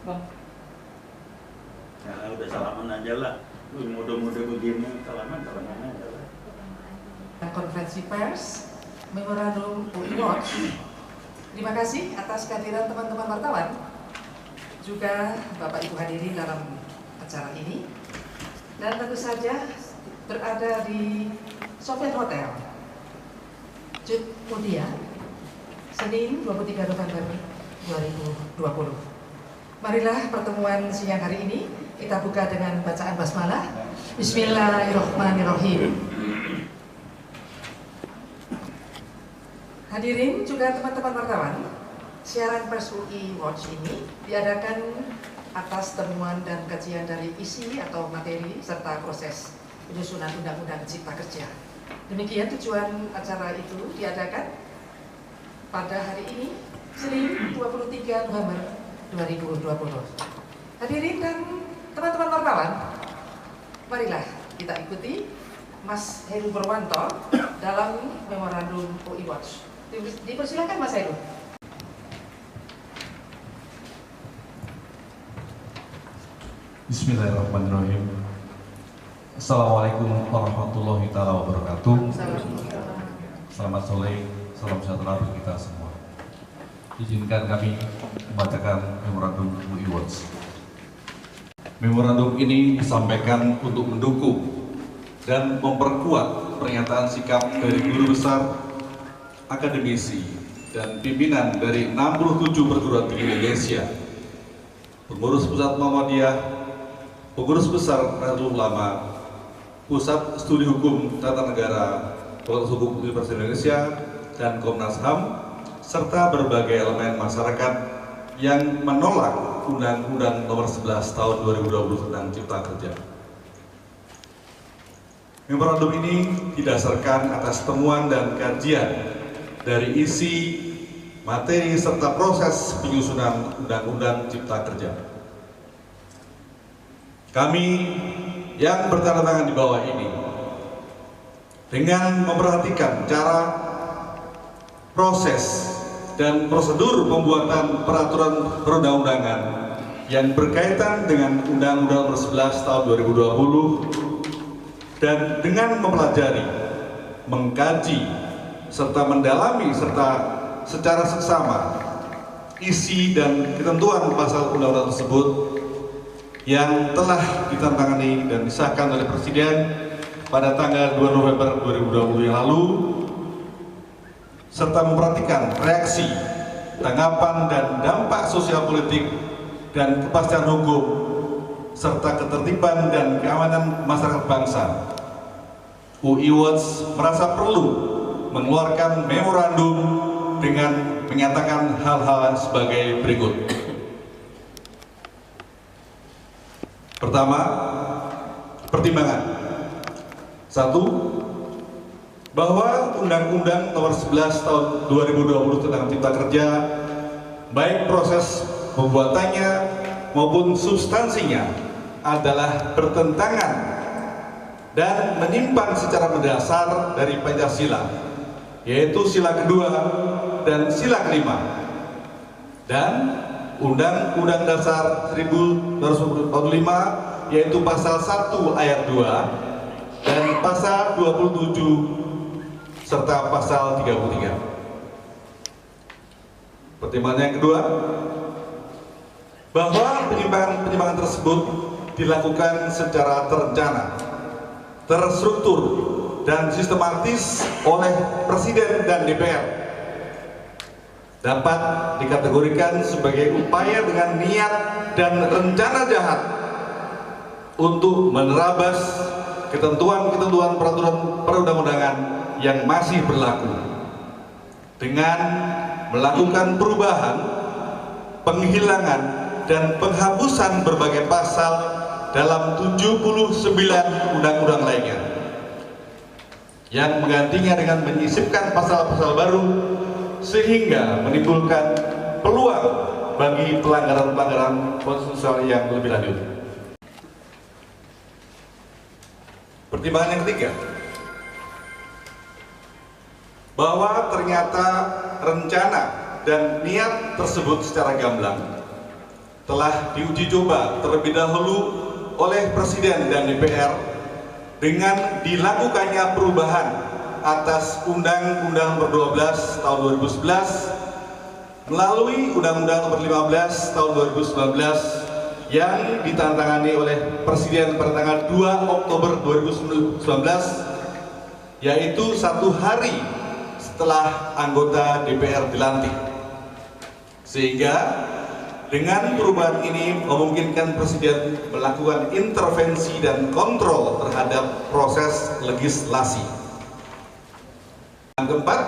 Bang. Ya udah salaman aja lah. Muda-muda begini salaman aja lah. Konferensi pers Memorandum UI Watch. Terima kasih atas kehadiran teman-teman wartawan, juga Bapak Ibu hadirin dalam acara ini, dan tentu saja berada di Sofian Hotel, Jut Mutia, Senin 23 November 2020. Marilah pertemuan siang hari ini kita buka dengan bacaan basmalah. Bismillahirrahmanirrahim. Hadirin juga teman-teman wartawan, siaran pers UI Watch ini diadakan atas temuan dan kajian dari isi atau materi serta proses penyusunan Undang-Undang Cipta Kerja. Demikian tujuan acara itu diadakan pada hari ini, Senin 23 November 2020. Hadirin dan teman-teman wartawan, marilah kita ikuti Mas Heru Purwanto dalam Memorandum UI Watch. Dipersilakan Mas Heru. Bismillahirrahmanirrahim. Assalamualaikum warahmatullahi wabarakatuh. Selamat sore, salam sejahtera bagi kita semua. Izinkan kami membacakan Memorandum UI Watch. Memorandum ini disampaikan untuk mendukung dan memperkuat pernyataan sikap dari guru besar, akademisi, dan pimpinan dari 67 perguruan tinggi Indonesia, pengurus pusat Muhammadiyah, pengurus besar Nahdlatul Ulama, Pusat Studi Hukum Tata Negara, Fakultas Hukum Universitas Indonesia, dan Komnas HAM, serta berbagai elemen masyarakat yang menolak Undang-Undang Nomor 11 Tahun 2020 tentang Cipta Kerja. Memorandum ini didasarkan atas temuan dan kajian dari isi, materi, serta proses penyusunan Undang-Undang Cipta Kerja. Kami yang bertanda tangan di bawah ini, dengan memperhatikan cara, proses, dan prosedur pembuatan peraturan perundang-undangan yang berkaitan dengan Undang-Undang Nomor 11 Tahun 2020, dan dengan mempelajari, mengkaji, serta mendalami serta secara seksama isi dan ketentuan pasal undang-undang tersebut yang telah ditandatangani dan disahkan oleh Presiden pada tanggal 2 November 2020 yang lalu, serta memperhatikan reaksi, tanggapan, dan dampak sosial politik dan kepastian hukum serta ketertiban dan keamanan masyarakat bangsa, UI Watch merasa perlu mengeluarkan memorandum dengan menyatakan hal-hal sebagai berikut. Pertama, pertimbangan. 1. Bahwa Undang-Undang Nomor 11 Tahun 2020 tentang Cipta Kerja, baik proses pembuatannya maupun substansinya, adalah bertentangan dan menyimpang secara mendasar dari Pancasila, yaitu sila kedua dan sila kelima, dan Undang-Undang Dasar 1945, yaitu pasal 1 ayat 2 dan pasal 27 serta pasal 33. Pertimbangan yang kedua, bahwa penyimpangan tersebut dilakukan secara terencana, terstruktur, dan sistematis oleh Presiden dan DPR, dapat dikategorikan sebagai upaya dengan niat dan rencana jahat untuk menerabas ketentuan-ketentuan peraturan perundang-undangan yang masih berlaku dengan melakukan perubahan, penghilangan, dan penghapusan berbagai pasal dalam 79 undang-undang lainnya, yang menggantinya dengan menyisipkan pasal-pasal baru sehingga menimbulkan peluang bagi pelanggaran-pelanggaran konstitusional yang lebih lanjut. Pertimbangan yang ketiga, bahwa ternyata rencana dan niat tersebut secara gamblang telah diuji coba terlebih dahulu oleh Presiden dan DPR dengan dilakukannya perubahan atas Undang-Undang Nomor 12 Tahun 2011 melalui Undang-Undang Nomor 15 Tahun 2019 yang ditandatangani oleh Presiden pada tanggal 2 Oktober 2019, yaitu 1 hari setelah anggota DPR dilantik. Sehingga dengan perubahan ini memungkinkan Presiden melakukan intervensi dan kontrol terhadap proses legislasi. Yang keempat,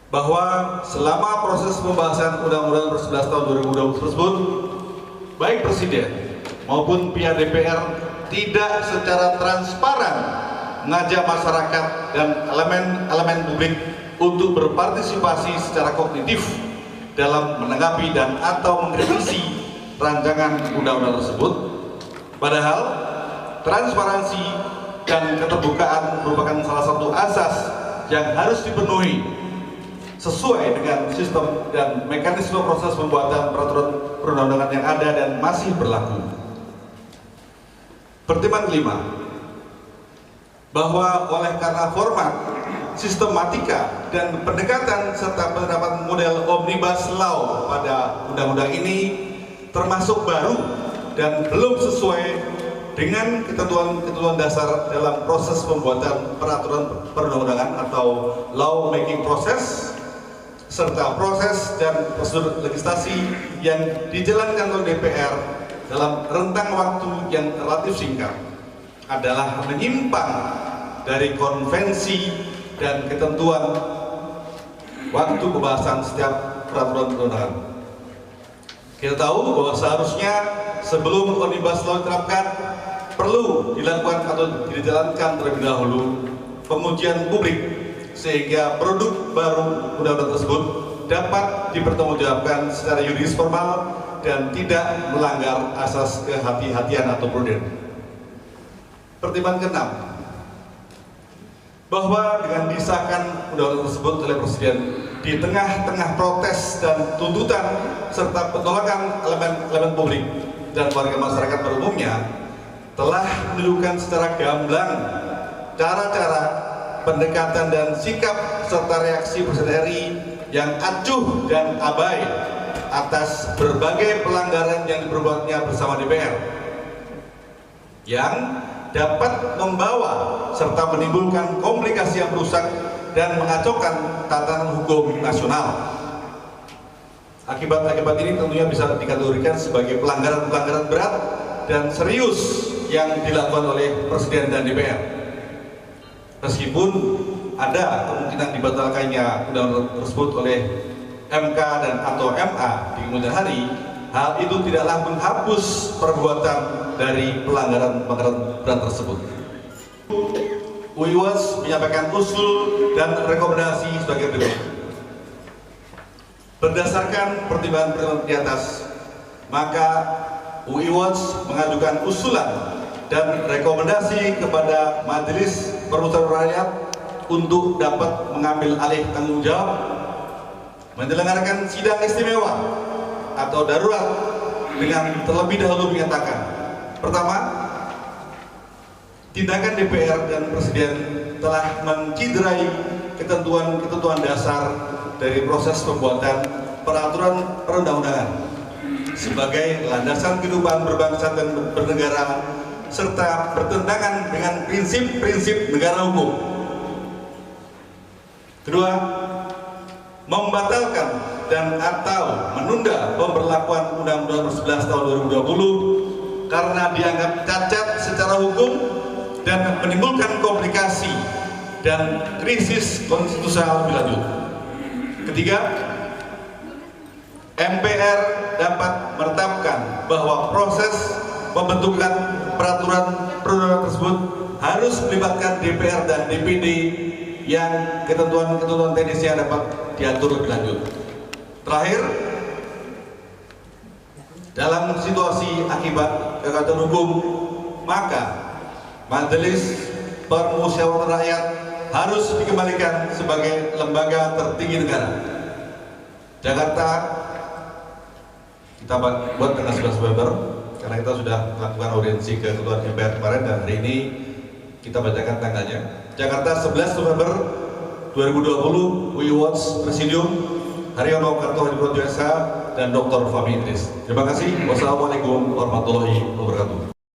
bahwa selama proses pembahasan Undang-Undang Nomor 11 Tahun 2020 tersebut, baik Presiden maupun pihak DPR tidak secara transparan mengajak masyarakat dan elemen publik untuk berpartisipasi secara kognitif dalam menanggapi dan atau mengkritisi rancangan undang-undang tersebut. Padahal transparansi dan keterbukaan merupakan salah satu asas yang harus dipenuhi sesuai dengan sistem dan mekanisme proses pembuatan peraturan perundang-undangan yang ada dan masih berlaku. Pertimbangan kelima, bahwa oleh karena format, sistematika, dan pendekatan serta penerapan model omnibus law pada undang-undang ini termasuk baru dan belum sesuai dengan ketentuan dasar dalam proses pembuatan peraturan perundang-undangan atau law making process, serta proses dan prosedur legislasi yang dijalankan oleh DPR dalam rentang waktu yang relatif singkat adalah menyimpang dari konvensi dan ketentuan waktu pembahasan setiap peraturan perundangan. Kita tahu bahwa seharusnya sebelum omnibus law diterapkan perlu dilakukan atau dijalankan terlebih dahulu pengujian publik sehingga produk baru undang-undang tersebut dapat dipertanggungjawabkan secara yuridis formal dan tidak melanggar asas kehati-hatian atau prudent. Pertimbangan keenam, bahwa dengan disahkan undang-undang tersebut oleh Presiden di tengah-tengah protes dan tuntutan serta penolakan elemen publik dan warga masyarakat pada umumnya telah menunjukkan secara gamblang cara-cara, pendekatan dan sikap serta reaksi Presiden RI yang acuh dan abai atas berbagai pelanggaran yang diperbuatnya bersama DPR yang dapat membawa serta menimbulkan komplikasi yang merusak dan mengacaukan tatanan hukum nasional. Akibat-akibat ini tentunya bisa dikategorikan sebagai pelanggaran-pelanggaran berat dan serius yang dilakukan oleh Presiden dan DPR. Meskipun ada kemungkinan dibatalkannya undang-undang tersebut oleh MK dan atau MA di kemudian hari, hal itu tidaklah menghapus perbuatan dari pelanggaran-pelanggaran berat tersebut. UIWATS menyampaikan usul dan rekomendasi sebagai berikut. Berdasarkan pertimbangan di atas, maka UIWATS mengajukan usulan dan rekomendasi kepada Majelis Permusyawaratan Rakyat untuk dapat mengambil alih tanggung jawab menyelenggarakan sidang istimewa atau darurat dengan terlebih dahulu menyatakan: pertama, tindakan DPR dan Presiden telah menciderai ketentuan dasar dari proses pembuatan peraturan perundang-undangan sebagai landasan kehidupan berbangsa dan bernegara serta bertentangan dengan prinsip-prinsip negara hukum. Kedua, membatalkan dan atau menunda pemberlakuan Undang-Undang Nomor 11 Tahun 2020 karena dianggap cacat secara hukum dan menimbulkan komplikasi dan krisis konstitusional lebih lanjut. Ketiga, MPR dapat menetapkan bahwa proses pembentukan peraturan perundang-undangan tersebut harus melibatkan DPR dan DPD yang ketentuan-ketentuan teknisnya dapat diatur lebih lanjut. Terakhir, dalam situasi akibat kekacauan hukum, maka Majelis Permusyawaratan Rakyat harus dikembalikan sebagai lembaga tertinggi negara. Jakarta, kita buat tanggal 11 November karena kita sudah melakukan audiensi ke Ketua DPR kemarin dan hari ini kita bacakan tanggalnya. Jakarta 11 November 2020 UI Awards Presidium Haryono Kartohadi SH dan Dr. Fahmi Idris. Terima kasih. Wassalamualaikum warahmatullahi wabarakatuh.